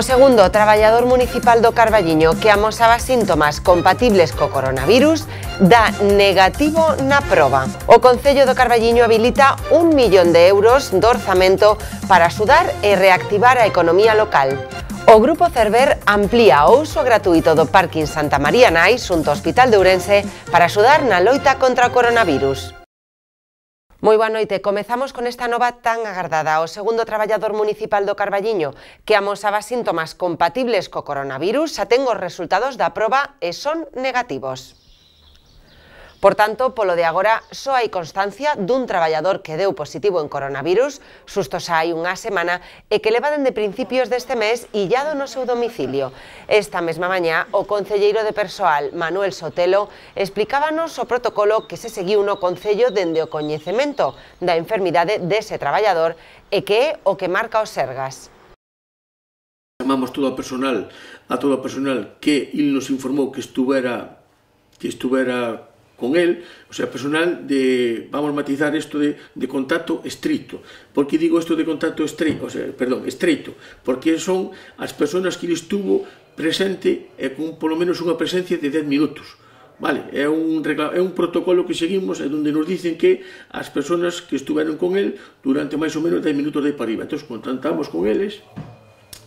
O segundo traballador municipal do Carballiño que amosaba síntomas compatibles co coronavirus dá negativo na proba. O Concello do Carballiño habilita 1 millón de euros de orzamento para axudar e reactivar a economía local. O Grupo Cerver amplía o uso gratuito do Parking Santa María Nais xunto ao Hospital de Ourense para axudar na loita contra o coronavirus. Moi boa noite. Comezamos con esta nova tan agardada. O segundo traballador municipal do Carballiño que amosaba síntomas compatibles co coronavirus xa ten os resultados da proba e son negativos. Por tanto, polo de agora, só hai constancia dun traballador que deu positivo en coronavirus, xusto xa hai unha semana, e que leva dende principios deste mes illado no seu domicilio. Esta mesma mañá, o concelleiro de Persoal, Manuel Sotelo, explicábanos o protocolo que se seguiu no Concello dende o coñecemento da enfermidade dese traballador e que é o que marca os Sergas. Chamamos todo o personal que il nos informou que estuvera con el, o sea, personal de, vamos a matizar isto de contacto estricto. Por que digo isto de contacto estreito? Estreito, porque son as persoas que ele estuvo presente e con polo menos unha presencia de 10 minutos. Vale, é un protocolo que seguimos e onde nos dicen que as persoas que estuveron con el durante máis ou menos 10 minutos de aí para arriba. Entón, contactamos con eles,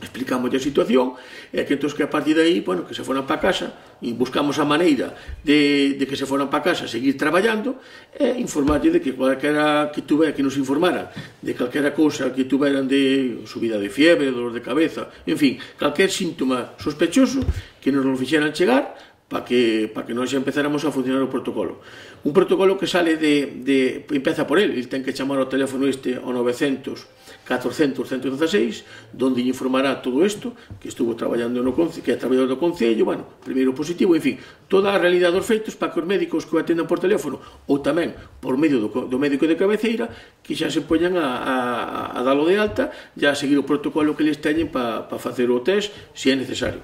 explicamos a situación e que a partir de aí, bueno, que se foran para casa e buscamos a maneira de que se foran para casa, seguir traballando e informarlle de que cualquera que nos informara de calquera cousa que tuveran de subida de fiebre, dolor de cabeza, en fin, calquer síntoma sospechoso que nos lo fixeran chegar para que nós xa empezáramos a funcionar o protocolo. Un protocolo que sale empeza por ele ten que chamar ao teléfono ao 900 400 116, donde informará todo isto, que estuvo traballando no Concello, que é traballador do Concello, bueno, primeiro positivo, en fin, toda a realidade dos feitos para que os médicos que o atendan por teléfono ou tamén por medio do médico de cabeceira que xa se poñan a dalo de alta e a seguir o protocolo que eles teñen para facer o test se é necesario.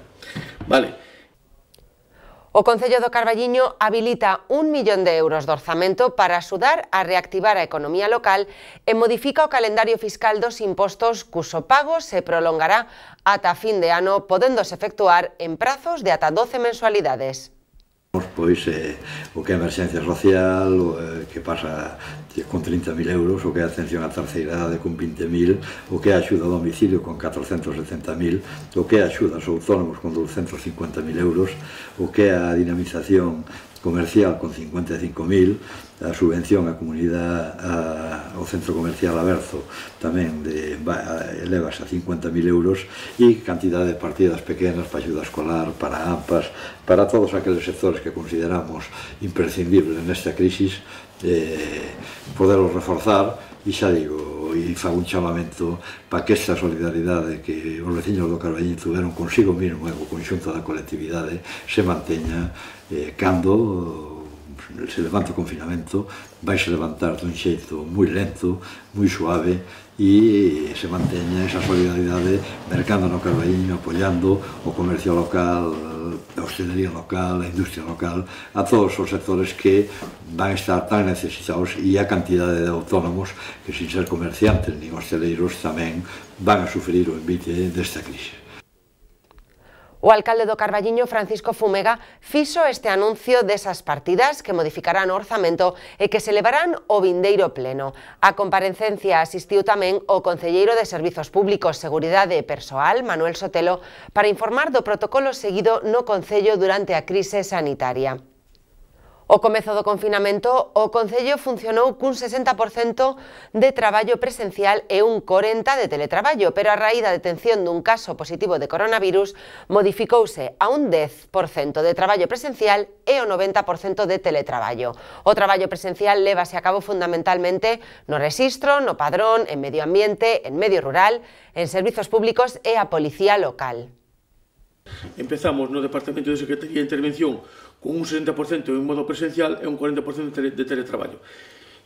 Vale. O Concello do Carballiño habilita 1 millón de euros de orzamento para axudar a reactivar a economía local e modifica o calendario fiscal dos impostos cuso pago se prolongará ata fin de ano, podéndose efectuar en prazos de ata 12 mensualidades. Pois o que é emerxencia social, que pasa con 30.000 euros, o que é atención á terceira idade con 20.000, o que é axuda a domicilio con 470.000, o que é axuda aos autónomos con 250.000 euros, o que é a dinamización comercial con 55.000, a subvención á comunidade, ao centro comercial Aberzo tamén elevas a 50.000 euros e cantidade de partidas pequenas para axuda escolar, para AMPAs, para todos aqueles sectores que consideramos imprescindibles nesta crisis, poderlos reforzar e xa digo, e fago un chamamento para que esta solidaridade que os veciños do Carballiño tuveron consigo mesmo e o conxunto da colectividade se manteña cando se levanta o confinamento, vai se levantar dun xeito moi lento, moi suave e se manteña esa solidaridade mercando no Carballiño, apoiando o comercio local, a hostelería local, a industria local, a todos os sectores que van a estar tan necesitados e a cantidade de autónomos que sin ser comerciantes nin hosteleiros tamén van a sufrir o envite desta crise. O alcalde do Carballiño, Francisco Fumega, fixo este anuncio desas partidas que modificarán o orzamento e que se levarán ao vindeiro pleno. A comparecencia asistiu tamén o concelleiro de Servizos Públicos, Seguridade e Persoal, Manuel Sotelo, para informar do protocolo seguido no Concello durante a crise sanitaria. O comezo do confinamento, o Concello funcionou cun 60% de traballo presencial e un 40% de teletraballo, pero a raíz da detención dun caso positivo de coronavirus modificouse a un 10% de traballo presencial e o 90% de teletraballo. O traballo presencial lévase a cabo fundamentalmente no rexistro, no padrón, en medio ambiente, en medio rural, en servizos públicos e a policía local. Empezamos no Departamento de Secretaría de Intervención con un 60% en modo presencial e un 40% de teletraballo.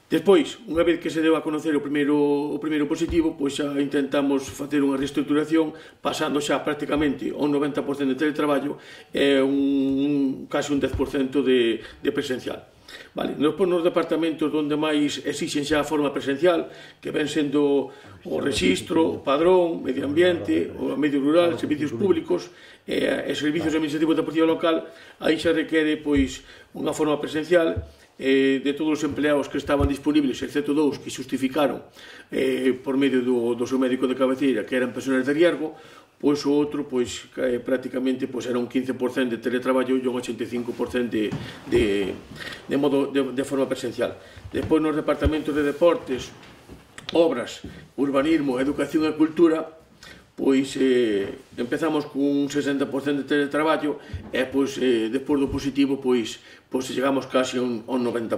Despois, unha vez que se deu a conocer o primeiro positivo, pois xa intentamos facer unha reestructuración pasando xa prácticamente ao 90% de teletraballo e casi un 10% de presencial. Vale, despois nos departamentos onde máis exixen xa a forma presencial, que ven sendo o rexistro, o padrón, medio ambiente, o medio rural, servicios públicos e servicios administrativos da Policía Local, aí xa requere pois unha forma presencial de todos os empleados que estaban disponibles, excepto dous que xustificaron por medio do seu médico de cabeceira que eran personas de riesgo, pois o outro prácticamente era un 15% de teletraballo e un 85% de forma presencial. Despois nos departamentos de deportes, obras, urbanismo, educación e cultura, pois empezamos cun 60% de teletraballo e despois do positivo chegamos casi a un 90%.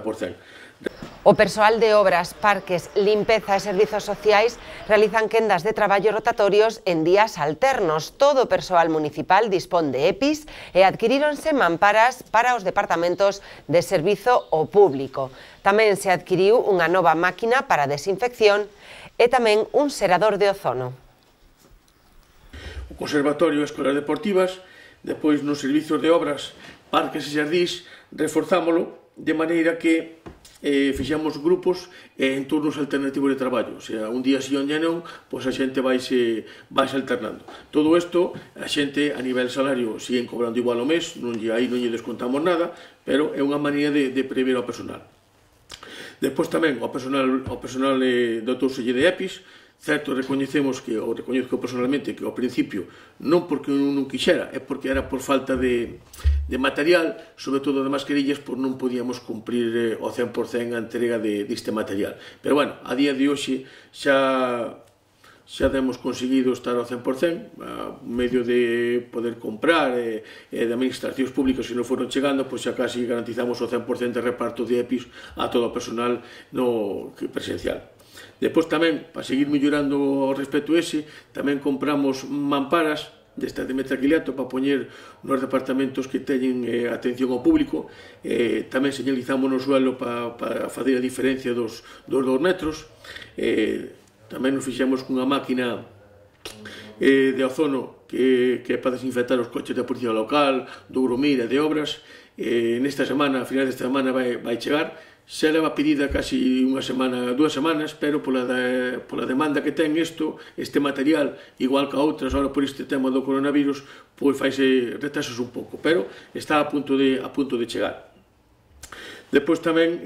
O persoal de obras, parques, limpeza e servizos sociais realizan quendas de traballo rotatorios en días alternos. Todo o persoal municipal dispón de EPIs e adquiríronse mamparas para os departamentos de servizo ao público. Tamén se adquiriu unha nova máquina para desinfección e tamén un serador de ozono. O Conservatorio e Escolas Deportivas, depois nos servizos de obras, parques e xardís, reforzámolo de maneira que fixamos grupos en turnos alternativos de traballo, o sea, un día si un día non, pois a xente vaise alternando. Todo isto, a xente a nivel salario siguen cobrando igual ao mes, aí non lle descontamos nada, pero é unha maneira de prever ao personal. Despois tamén o personal dotouselle de EPIs. Certo, recoñezco personalmente que ao principio non porque non quixera, é porque era por falta de material, sobre todo de mascarillas, pois non podíamos cumprir ao 100% a entrega deste material. Pero, bueno, a día de hoxe xa temos conseguido estar ao 100%, a medio de poder comprar e de administracións públicas se non foron chegando, pois xa casi garantizamos o 100% de reparto de EPIs a todo o personal presencial. Depois tamén, para seguir mellorando ao respecto tamén compramos mamparas destas de metraquilato para poñer nos departamentos que teñen atención ao público. Tamén señalizamos no suelo para fazer a diferencia dos 2 metros. Tamén nos fixemos cunha máquina de ozono que é para desinfectar os coches da Policía Local, do Grumir e de obras. Nesta semana, a final desta semana vai chegar. Xa leva pedida casi unha semana, 2 semanas, pero pola demanda que ten este material, igual que a outras, ahora por este tema do coronavirus, pois faise retrasos un pouco, pero está a punto de chegar. Depois tamén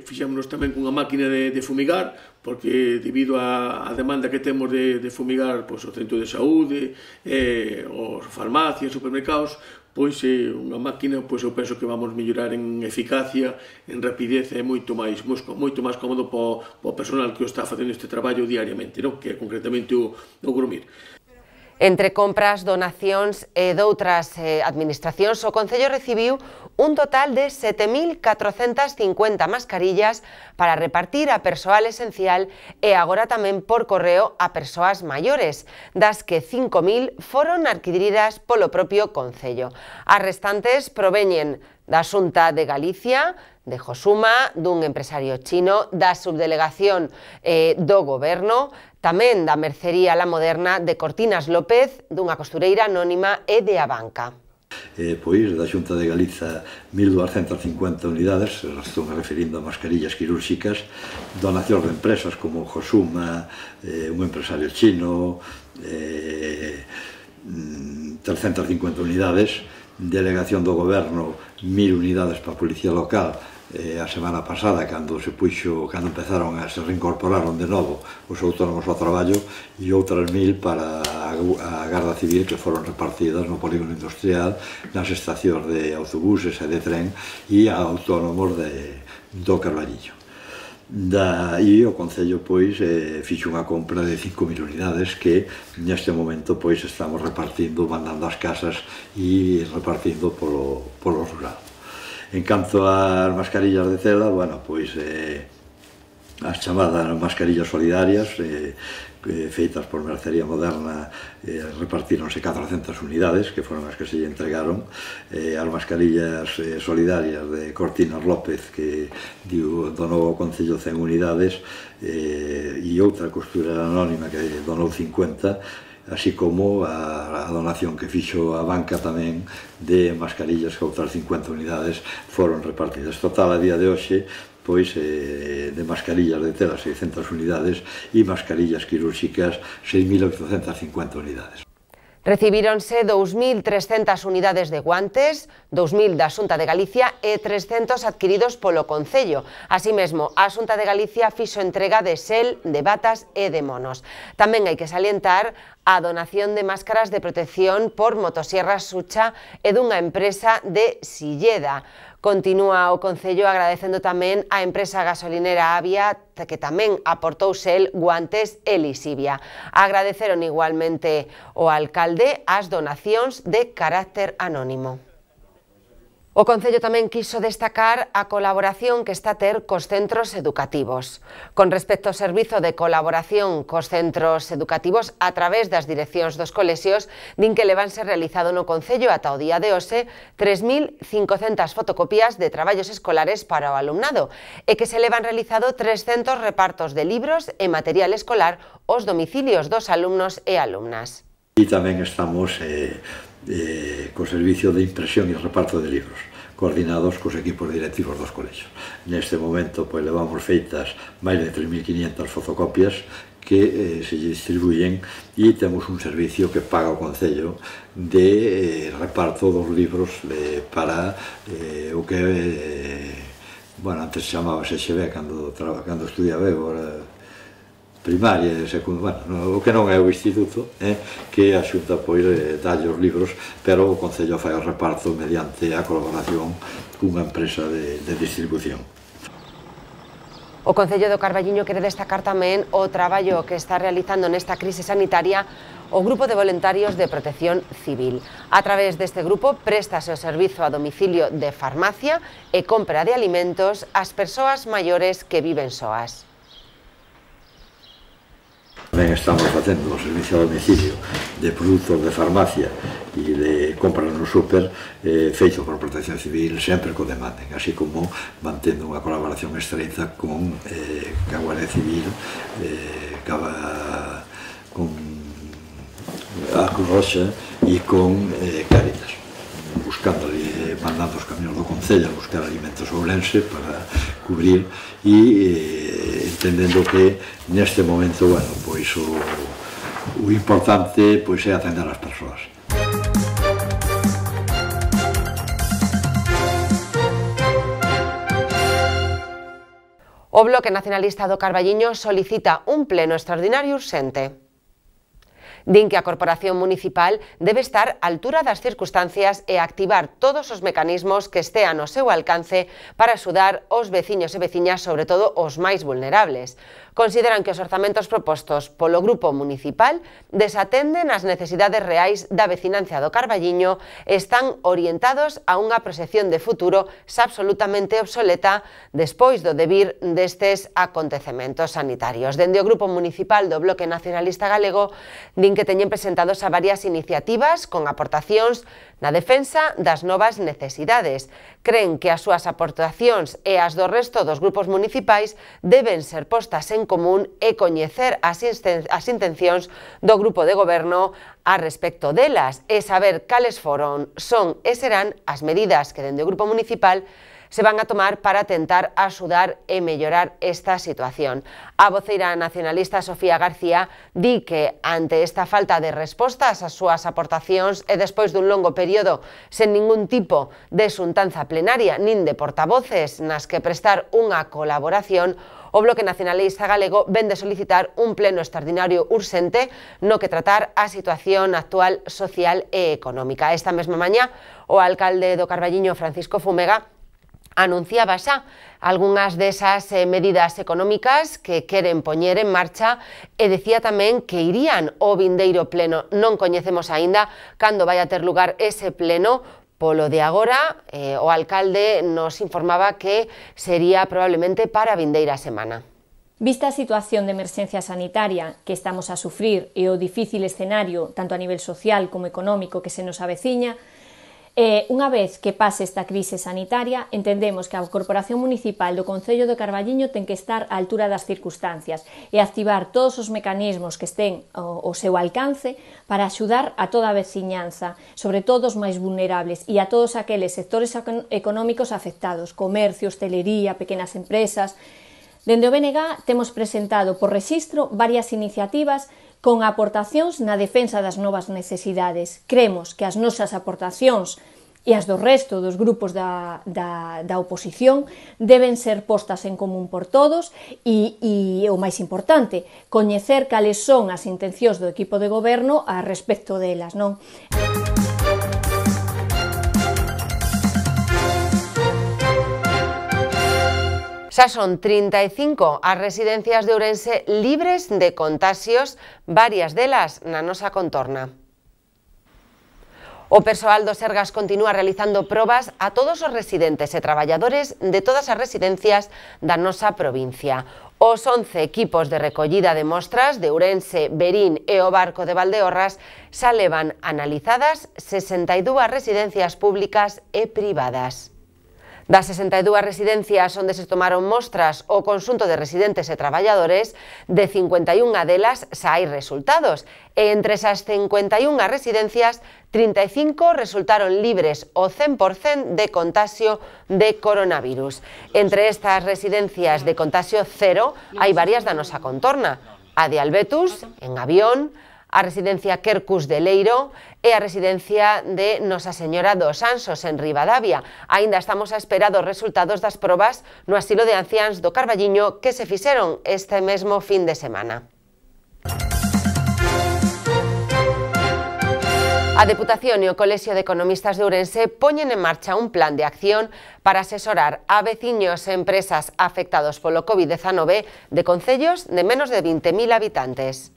fixámonos tamén cunha máquina de fumigar, porque debido á demanda que temos de fumigar o centro de saúde, os farmacias, supermercados, pois unha máquina, pois eu penso que vamos mellorar en eficacia, en rapidez e moito máis cómodo para o personal que está facendo este traballo diariamente, que é concretamente o Grumir. Entre compras, donacións e doutras administracións, o Concello recibiu un total de 7.450 mascarillas para repartir a persoal esencial e agora tamén por correo a persoas maiores, das que 5.000 foron adquiridas polo propio Concello. As restantes proveñen da Xunta de Galicia, de Josuma, dun empresario chino, da subdelegación do Goberno, tamén da Mercería La Moderna, de Cortinas López, dunha costureira anónima e de Abanca. Pois, da Xunta de Galiza, 1.250 unidades, estou referindo a mascarillas quirúrxicas, donacións de empresas como Josuma, un empresario chino, 350 unidades, delegación do Goberno, 1.000 unidades para a Policía Local. A semana pasada, cando empezaron a se reincorporaron de novo os autónomos ao traballo, e outras 1.000 para a Garda Civil, que foron repartidas no polígono industrial, nas estacións de autobuses e de tren, e a autónomos do Carballiño. E o Concello fixo unha compra de 5.000 unidades que neste momento estamos repartindo, mandando ás casas e repartindo polo rural. En canto ás mascarillas de tela, as chamadas mascarillas solidarias, feitas por Mercería Moderna, repartíronse 400 unidades, que foron as que se lle entregaron. As mascarillas solidarias de Cortinas López, que donou ao Concello 100 unidades, e outra costurera anónima que donou 50, así como a donación que fixo a banca tamén de mascarillas, que outras 50 unidades foron repartidas. Total, a día de hoxe, pois de mascarillas de tela 600 unidades e mascarillas quirúrxicas 6.850 unidades. Recibíronse 2.300 unidades de guantes, 2.000 da Xunta de Galicia e 300 adquiridos polo Concello. Así mesmo, a Xunta de Galicia fixo entrega de xel, de batas e de monos. Tamén hai que salientar a donación de máscaras de protección por Motosierra Sucha e dunha empresa de Silleda. Continúa o Concello agradecendo tamén á empresa gasolinera Avia, que tamén aportou xel, guantes e lixivia. Agradeceron igualmente o alcalde as donacións de carácter anónimo. O Concello tamén quiso destacar a colaboración que está a ter cos centros educativos. Con respecto ao servizo de colaboración cos centros educativos a través das direccións dos colexios, din que levanse realizado no Concello ata o día de hoxe 3.500 fotocopias de traballos escolares para o alumnado e que se levan realizado 300 repartos de libros e material escolar aos domicilios dos alumnos e alumnas. E tamén estamos co servicio de impresión e reparto de libros, coordinados cos equipos directivos dos colexios. Neste momento, pois, levamos feitas máis de 3.500 fotocopias que se distribuyen e temos un servicio que paga o Concello de reparto dos libros para o que, bueno, antes se chamaba SXB cando estudiaba eu, agora primaria e secundaria, bueno, o que non é o instituto, que a Xunta pois dalle os libros, pero o Concello fai o reparto mediante a colaboración cunha empresa de distribución. O Concello do Carballiño quere destacar tamén o traballo que está realizando nesta crise sanitaria o Grupo de Voluntarios de Protección Civil. A través deste grupo préstase o servizo a domicilio de farmacia e compra de alimentos ás persoas maiores que viven soas. Tamén estamos facendo o servicio a domicilio de produtos de farmacia e de compras no súper feito por Protección Civil sempre co demanden, así como mantendo unha colaboración estreita con a Guardia Civil, con a Cruz Roxa e con Cáritas, mandando os camións do Concello a buscar alimentos a Ourense para cubrir e entendendo que neste momento, bueno, pois o importante pois é atender as persoas. O Bloque Nacionalista do Carballiño solicita un pleno extraordinario urxente. Din que a Corporación Municipal debe estar á altura das circunstancias e activar todos os mecanismos que estean ao seu alcance para axudar os veciños e veciñas, sobre todo os máis vulnerables. Consideran que os orzamentos propostos polo Grupo Municipal desatenden as necesidades reais da vecinancia do Carballiño e están orientados a unha proxección de futuro xa absolutamente obsoleta despois do devir destes acontecementos sanitarios. Dende o Grupo Municipal do Bloque Nacionalista Galego din que teñen presentados a varias iniciativas con aportacións na defensa das novas necesidades. Creen que as súas aportacións e as do resto dos grupos municipais deben ser postas en común e coñecer as intencións do grupo de goberno a respecto delas e saber cales son e serán as medidas que dende o grupo municipal se van a tomar para tentar axudar e mellorar esta situación. A voceira nacionalista Sofía García di que ante esta falta de respostas ás súas aportacións e despois dun longo período sen ningún tipo de xuntanza plenaria nin de portavoces nas que prestar unha colaboración, o Bloque Nacionalista Galego ven de solicitar un pleno extraordinario urxente no que tratar a situación actual social e económica. Esta mesma mañá, o alcalde do Carballiño, Francisco Fumega, anunciaba xa algunhas desas medidas económicas que queren poñer en marcha e decía tamén que irían ao vindeiro pleno. Non coñecemos aínda cando vai a ter lugar ese pleno. Polo de agora, o alcalde nos informaba que sería probablemente para a vindeira semana. Vista a situación de emerxencia sanitaria que estamos a sufrir e o difícil escenario, tanto a nivel social como económico, que se nos aveciña, unha vez que pase esta crise sanitaria, entendemos que a Corporación Municipal do Concello de Carballiño ten que estar á altura das circunstancias e activar todos os mecanismos que estén ao seu alcance para axudar a toda a veciñanza, sobre todo os máis vulnerables e a todos aqueles sectores económicos afectados, comercio, hostelería, pequenas empresas. Dende o BNG temos presentado por rexistro varias iniciativas con aportacións na defensa das novas necesidades. Cremos que as nosas aportacións e as do resto dos grupos da oposición deben ser postas en común por todos e o máis importante, coñecer cales son as intencións do equipo de goberno a respecto delas, non? Xa son 35 as residencias de Ourense libres de contaxios, varias delas na nosa contorna. O persoal do Sergas continúa realizando probas a todos os residentes e traballadores de todas as residencias da nosa provincia. Os 11 equipos de recollida de mostras de Ourense, Verín e o Barco de Valdeorras xa levan analizadas 62 residencias públicas e privadas. Das 62 residencias onde se tomaron mostras o conxunto de residentes e traballadores, de 51 delas xa hai resultados, e entre esas 51 residencias, 35 resultaron libres ao 100% de contaxio de coronavirus. Entre estas residencias de contaxio cero hai varias da nosa contorna, a de Albetus, en Avión, a residencia Quercus de Leiro e a residencia de Nosa Señora dos Anxos en Ribadavia. Aínda estamos a esperar os resultados das probas no asilo de anciáns do Carballiño que se fixeron este mesmo fin de semana. A Deputación e o Colexio de Economistas de Ourense poñen en marcha un plan de acción para asesorar a veciños e empresas afectados polo COVID-19 de concellos de menos de 20.000 habitantes.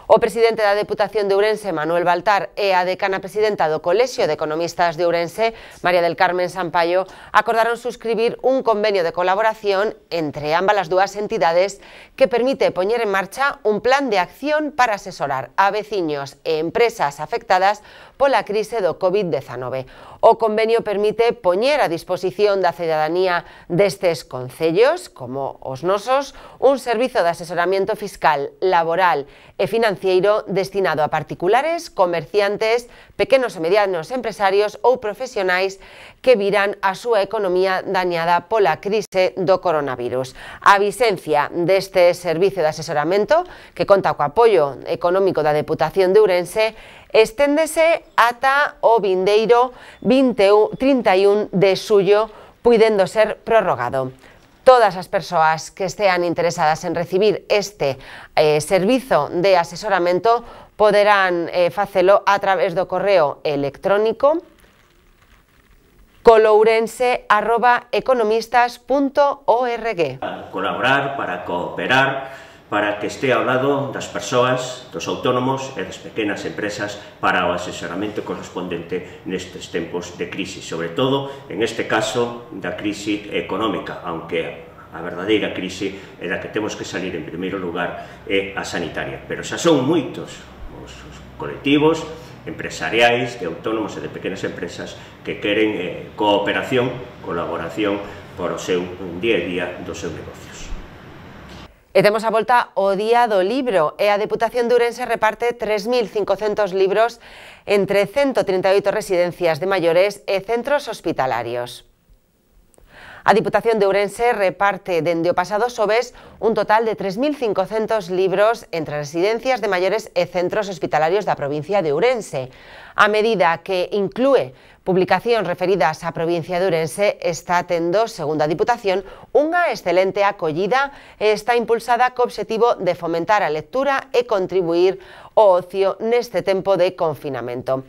O presidente da Deputación de Ourense, Manuel Baltar, e a decana presidenta do Colexio de Economistas de Ourense, María del Carmen Sampaio, acordaron suscribir un convenio de colaboración entre ambas as dúas entidades que permite poñer en marcha un plan de acción para asesorar a veciños e empresas afectadas pola crise do COVID-19. O convenio permite poñer a disposición da cidadanía destes concellos, como os nosos, un servizo de asesoramento fiscal, laboral e financiero destinado a particulares, comerciantes, pequenos e medianos empresarios ou profesionais que viran a súa economía dañada pola crise do coronavirus. A visencia deste servizo de asesoramento, que conta co apoio económico da Deputación de Ourense, esténdese ata o vindeiro 31 de xullo, puidendo ser prorrogado. Todas as persoas que estean interesadas en recibir este servizo de asesoramento poderán facelo a través do correo electrónico colourense@economistas.org. Para colaborar, para cooperar, para que este ao lado das persoas, dos autónomos e das pequenas empresas para o asesoramento correspondente nestes tempos de crise, sobre todo, en este caso, da crise económica, aunque a verdadeira crise é da que temos que salir en primeiro lugar é a sanitaria. Pero xa son moitos os colectivos empresariais, de autónomos e de pequenas empresas que queren cooperación, colaboración por o seu día a día dos seus negocios. E temos a volta o Día do Libro e a Deputación de Ourense reparte 3.500 libros entre 138 residencias de maiores e centros hospitalarios. A Diputación de Ourense reparte dende o pasado xoves un total de 3.500 libros entre residencias de maiores e centros hospitalarios da provincia de Ourense. A medida que inclúe publicacións referidas á provincia de Ourense está tendo, segundo a Diputación, unha excelente acollida e está impulsada co obxectivo de fomentar a lectura e contribuir ao ocio neste tempo de confinamento.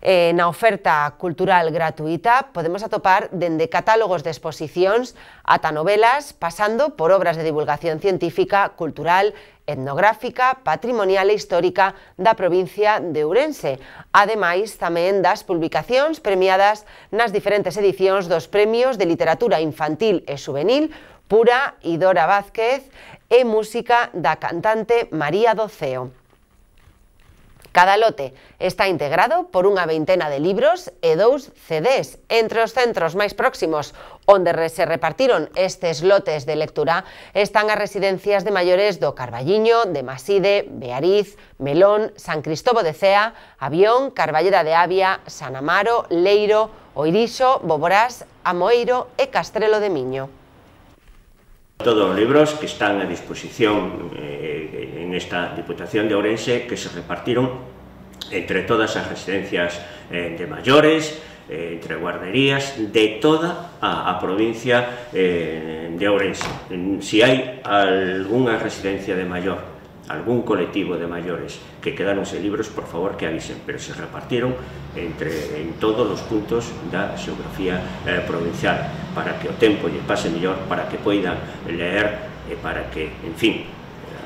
Na oferta cultural gratuita podemos atopar dende catálogos de exposicións ata novelas, pasando por obras de divulgación científica, cultural, etnográfica, patrimonial e histórica da provincia de Ourense. Ademais, tamén das publicacións premiadas nas diferentes edicións dos premios de literatura infantil e juvenil Pura e Dora Vázquez e música da cantante María Doceo. Cada lote está integrado por unha veintena de libros e 2 CDs. Entre os centros máis próximos onde se repartiron estes lotes de lectura están as residencias de maiores do Carballiño, de Maside, Beariz, Melón, San Cristobo de Cea, Avión, Carballera de Avia, San Amaro, Leiro, Oirixo, Boborás, Amoeiro e Castrelo de Miño. Todos os libros que están a disposición en esta Diputación de Ourense, que se repartiron entre todas as residencias de maiores, entre guarderías de toda a provincia de Ourense. Si hai algunha residencia de maior, algún colectivo de maiores que quedaron sen libros, por favor que avisen, pero se repartiron en todos os puntos da xeografía provincial, para que o tempo lle pase mellor, para que poidan leer e para que, en fin,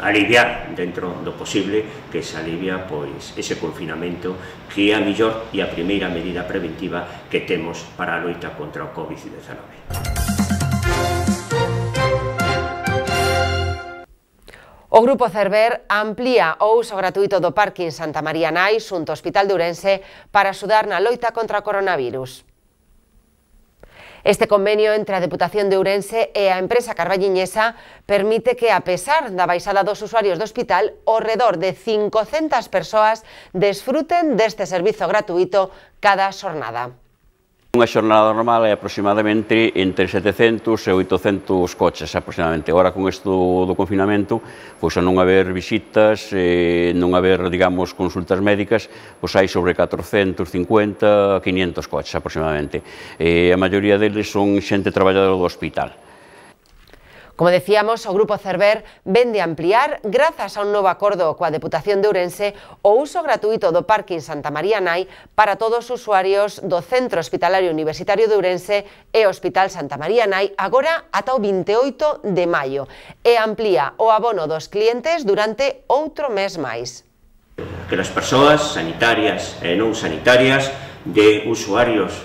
aliviar dentro do posible, que se alivia pois ese confinamento que é a mellor e a primeira medida preventiva que temos para a loita contra o COVID-19. O Grupo Cerver amplía o uso gratuito do parking Santa María Nai xunto ao Hospital de Ourense para axudar na loita contra o coronavirus. Este convenio entre a Deputación de Ourense e a empresa carballiñesa permite que, a pesar da baixada dos usuarios do hospital, ao redor de 500 persoas desfruten deste servizo gratuito cada xornada. Unha xornada normal é aproximadamente entre 700 e 800 coches, aproximadamente. Agora, con isto do confinamento, pois a non haber visitas, non haber, digamos, consultas médicas, pois hai sobre 450 a 500 coches, aproximadamente. A maioría deles son xente traballadora do hospital. Como decíamos, o Grupo Cerver vende ampliar, grazas a un novo acordo coa Deputación de Ourense, o uso gratuito do parking Santa María Nai para todos os usuarios do Centro Hospitalario Universitario de Ourense e Hospital Santa María Nai, agora ata o 28 de maio, e amplía o abono dos clientes durante outro mes máis. Que as persoas sanitarias e non sanitarias de usuarios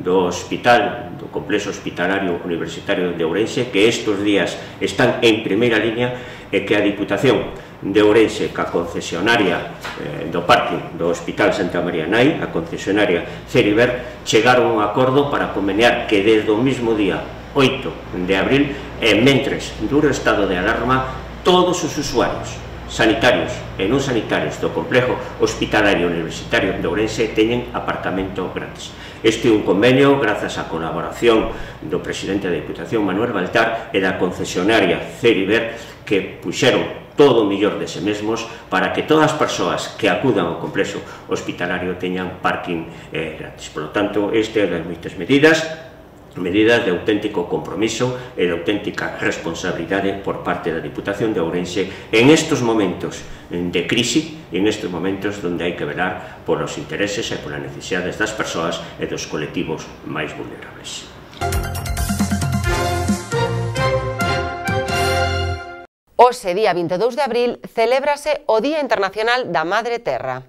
do hospital, do complexo hospitalario universitario de Ourense, que estes días están en primeira liña, e que a Diputación de Ourense, ca concesionaria do parking do Hospital Santa María Nai, a concesionaria Ceriber, chegaron a un acordo para conveniar que desde o mismo día 8 de abril, mentres dura o estado de alarma, todos os usuarios sanitarios e non sanitarios do complexo hospitalario universitario de Ourense teñen aparcamento gratis. Este é un convenio grazas á colaboración do presidente da Diputación, Manuel Baltar, e da concesionaria Ceriber, que puxeron todo o mellor dese mesmos para que todas as persoas que acudan ao complexo hospitalario teñan parking gratis. Por lo tanto, este é das moitas medidas de auténtico compromiso e de auténtica responsabilidade por parte da Diputación de Ourense en estes momentos de crise e en estes momentos onde hai que velar polos intereses e polas necesidades das persoas e dos colectivos máis vulnerables. Hoxe, día 22 de abril, celébrase o Día Internacional da Madre Terra.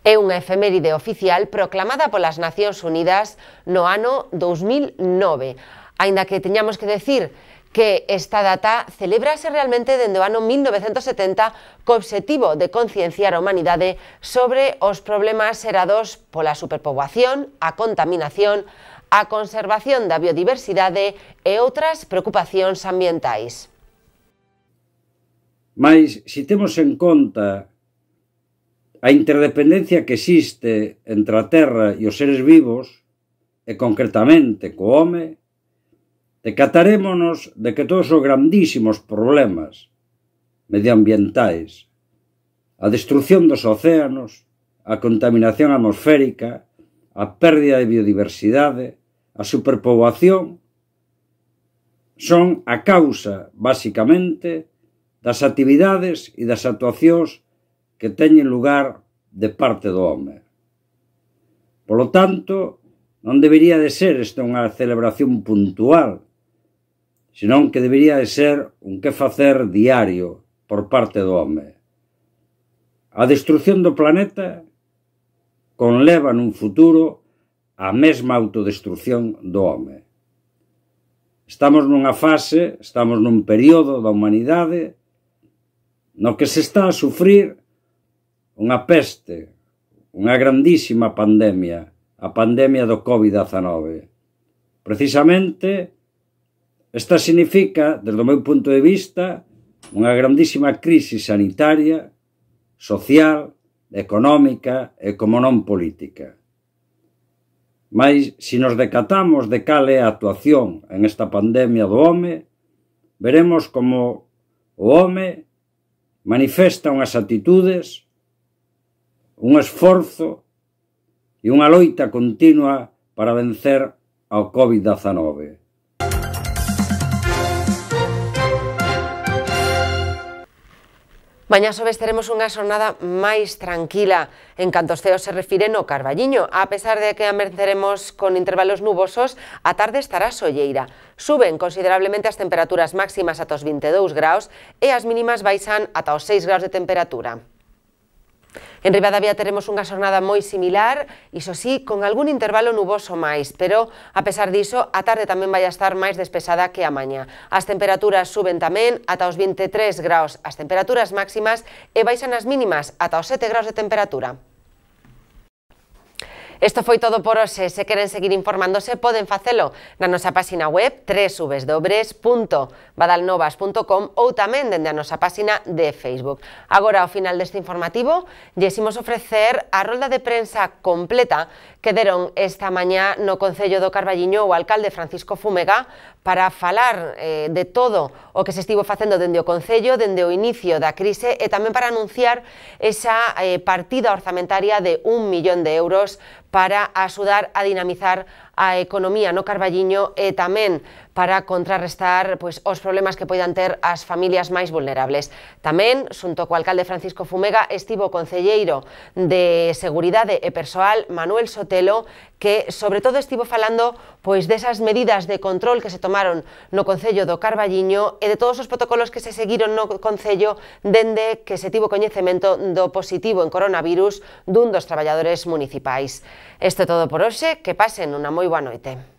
É unha efeméride oficial proclamada polas Nacións Unidas no ano 2009, aínda que teñamos que decir que esta data celébrase realmente dende o ano 1970 co obxectivo de concienciar a humanidade sobre os problemas xerados pola superpoboación, a contaminación, a conservación da biodiversidade e outras preocupacións ambientais. Mais, se temos en conta a interdependencia que existe entre a Terra e os seres vivos, e concretamente co home, decatarémonos de que todos os grandísimos problemas medioambientais, a destrucción dos océanos, a contaminación atmosférica, a pérdida de biodiversidade, a superpoboación, son a causa, basicamente, das actividades e das actuacións que teñen lugar de parte do home. Polo tanto, non debería de ser esta unha celebración puntual, senón que debería de ser un que facer diario por parte do home. A destrucción do planeta conleva nun futuro a mesma autodestrucción do home. Estamos nunha fase, estamos nun período da humanidade no que se está a sufrir unha peste, unha grandísima pandemia, a pandemia do COVID-19. Precisamente, esta significa, desde o meu punto de vista, unha grandísima crise sanitaria, social, económica e, como non, política. Mais, se nos decatamos de cal é a actuación en esta pandemia do home, veremos como o home manifesta unhas actitudes, un esforzo e unha loita continua para vencer ao COVID-19. Mañá xoves teremos unha xornada máis tranquila en canto os ceos se refire no Carballiño. A pesar de que amanceremos con intervalos nubosos, a tarde estará solleira. Suben considerablemente as temperaturas máximas ata os 22 graus e as mínimas baixan ata os 6 graus de temperatura. En Ribadavia teremos unha xornada moi similar, iso sí, con algún intervalo nuboso máis, pero, a pesar diso, a tarde tamén vai a estar máis despexada que a mañá. As temperaturas suben tamén ata os 23 graus as temperaturas máximas e baixan as mínimas ata os 7 graus de temperatura. Isto foi todo por hoxe. Se queren seguir informándose, poden facelo na nosa página web www.badalnovas.com ou tamén dende a nosa página de Facebook. Agora, ao final deste informativo, lles imos ofrecer a rolda de prensa completa que deron esta mañá no Concello do Carballiño o alcalde Francisco Fumega para falar de todo o que se estivo facendo dende o Concello, dende o inicio da crise e tamén para anunciar esa partida orzamentaria de 1 millón de euros para axudar a dinamizar a economía no Carballiño e tamén para contrarrestar os problemas que poidan ter as familias máis vulnerables. Tamén, xunto co alcalde Francisco Fumega, estivo o concelleiro de Seguridade e Persoal, Manuel Sotelo, que sobre todo estivo falando desas medidas de control que se tomaron no Concello do Carballiño e de todos os protocolos que se seguiron no Concello dende que se tivo coñecemento do positivo en coronavirus dun dos traballadores municipais. Isto é todo por hoxe, que pasen unha moi boa noite.